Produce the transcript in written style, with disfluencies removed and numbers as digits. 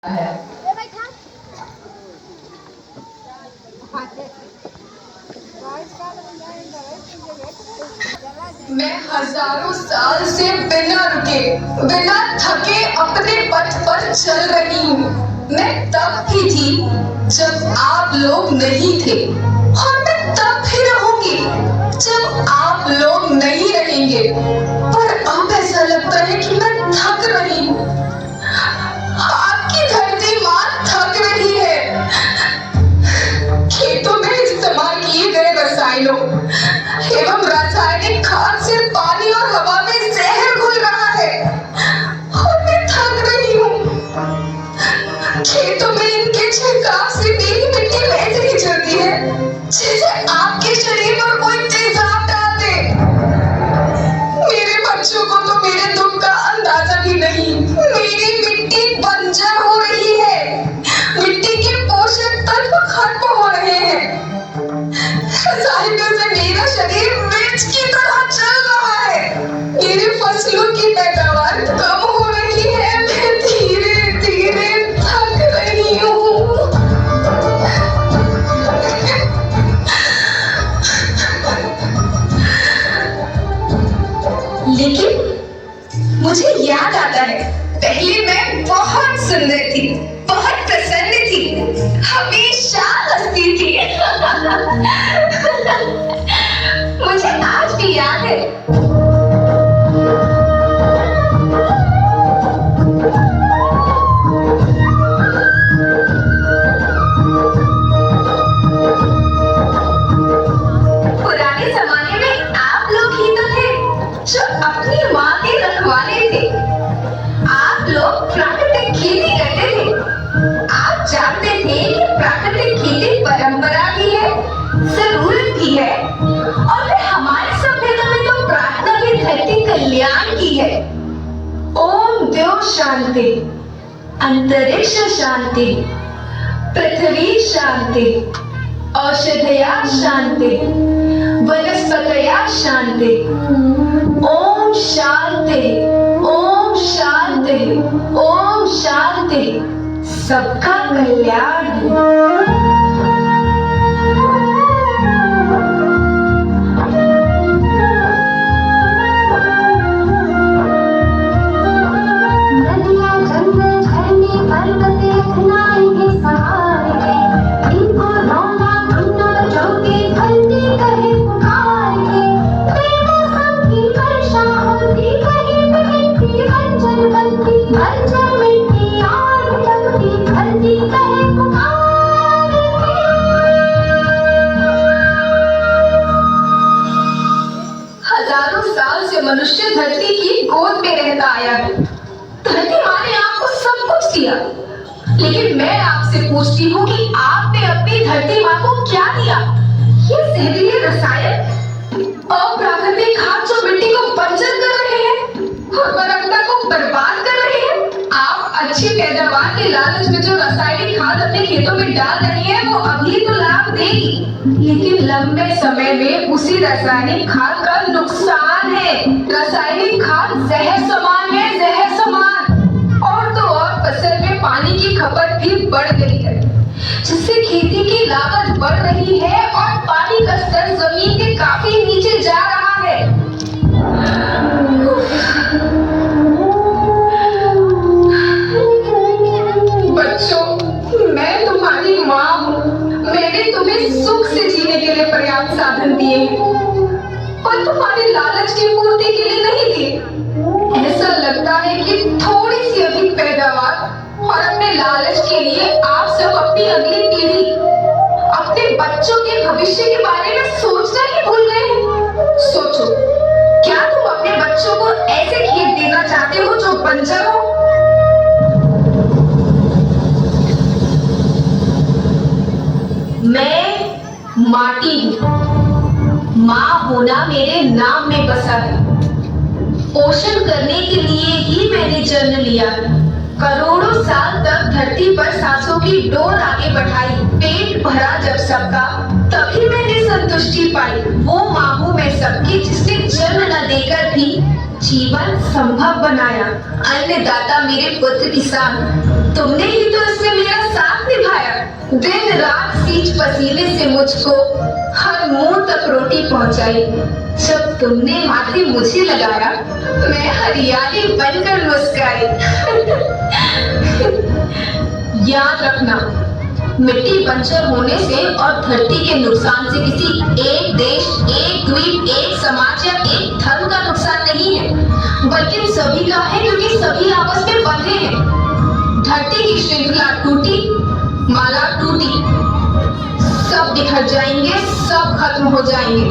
है। मैं हजारों साल से बिना रुके बिना थके अपने पथ पर चल रही हूँ। मैं तब भी थी जब आप लोग नहीं थे और मैं तब भी रहूंगी जब आप लोग नहीं रहेंगे। पर अब ऐसा लगता है कि मैं थक रही हूँ। आपकी धरती माँ थक रही है। खेतों में इस्तेमाल किए गए रसायनों एवं रासायनिक खाद से पानी और हवा में जहर घुल रहा है और मैं थक रही हूँ। खेतों में इनके छिड़काव से मेरी मिट्टी वैसे ही चलती है जैसे आपके शरीर पर कोई तेजाब डाल दे। मेरे बच्चों को तो मेरे दुख का अंदाजा भी नहीं। मेरी मिट्टी बंजर हो रही है। मिट्टी के पोषक तत्व खत्म हो रहे हैं। रसायनों से मेरा शरीर मिर्च की तरह चल रहा है। मेरी फसलों की पैदावार कम हो रही है। मैं धीरे धीरे थक रही हूँ। लेकिन मुझे याद आता है, पहले मैं बहुत सुंदर थी, बहुत प्रसन्न थी, हमेशा हंसती थी। मुझे आज भी याद है। पुराने जमाने में आप लोग ही तो थे जो अपनी माँ के रखवाले थे। आप लोग प्राकृतिक खेती करते थे। आप जानते थे कि प्राकृतिक खेती परंपरा भी है, जरूरत भी है, और फिर हमारी सभ्यता में तो प्रार्थना भी धरती कल्याण की है। ओम द्यो शांति, अंतरिक्ष शांति, पृथ्वी शांति, औषधया शांति, वनस्पतया शांति। ओम शांति, ओम शांति, ओम शांति। सबका कल्याण हो। हजारों साल से मनुष्य धरती की गोद में रहता आया है। धरती माँ ने आपको सब कुछ दिया, लेकिन मैं आपसे पूछती हूँ कि आपने अपनी धरती माँ को क्या दिया? ये जहरीले रसायन और प्राकृतिक खाद जो मिट्टी को बंजर कर रहे हैं, उर्वरकता को बर्बाद कर रहे हैं। आप अच्छी पैदावार के लालच में जो रासायनिक खाद अपने खेतों में डाल रही हैं, वो अभी तो लाभ देगी, लेकिन लंबे समय में उसी रासायनिक खाद का नुकसान है। रासायनिक खाद जहर समान है, जहर समान। और तो और फसल में पानी की खपत भी बढ़ गई है, जिससे खेती की लागत बढ़ रही है और पानी का स्तर जमीन के काफी नीचे जा रहा है। बच्चों, मैं तुम्हारी माँ हूँ। मैंने तुम्हें सुख से जीने के लिए पर्याप्त साधन दिए हैं और तुम्हारी लालच की पूर्ति के लिए नहीं दिए। ऐसा लगता है कि थोड़ी सी अधिक पैदावार और अपने लालच के लिए आप सब अपनी अगली पीढ़ी, अपने बच्चों के भविष्य के बारे में सोचना ही भूल गए हैं। सोचो, क्या तुम अपने बच्चों को ऐसे खेत देना चाहते हो जो बंजर हो? मैं माटी हूँ। माँ होना मेरे नाम में बसा है। पोषण करने के लिए ही मैंने जन्म लिया। करोड़ों साल तक धरती पर सांसों की डोर आगे बढ़ाई। पेट भरा जब सबका, तभी मैंने संतुष्टि पाई। वो माँ हूँ मैं सबकी, जिसने जन्म न देकर भी जीवन संभव बनाया। अन्नदाता मेरे पुत्र किसान। तुमने ही तो इसमें मेरा साथ निभाया। दिन रात सींच पसीने से मुझको हर मुंह तक रोटी पहुंचाई। जब तुमने माथे मुझे लगाया, मैं हरियाली बनकर मुस्कुराई। याद रखना, मिट्टी बंजर होने से और धरती के नुकसान से किसी एक देश, एक द्वीप, एक समाज या एक धर्म का नुकसान नहीं है, बल्कि सभी का है, क्योंकि सभी आपस में बंधे हैं। धरती की श्रृंखला टूटी, माला टूटी, सब बिखर जाएंगे, सब खत्म हो जाएंगे,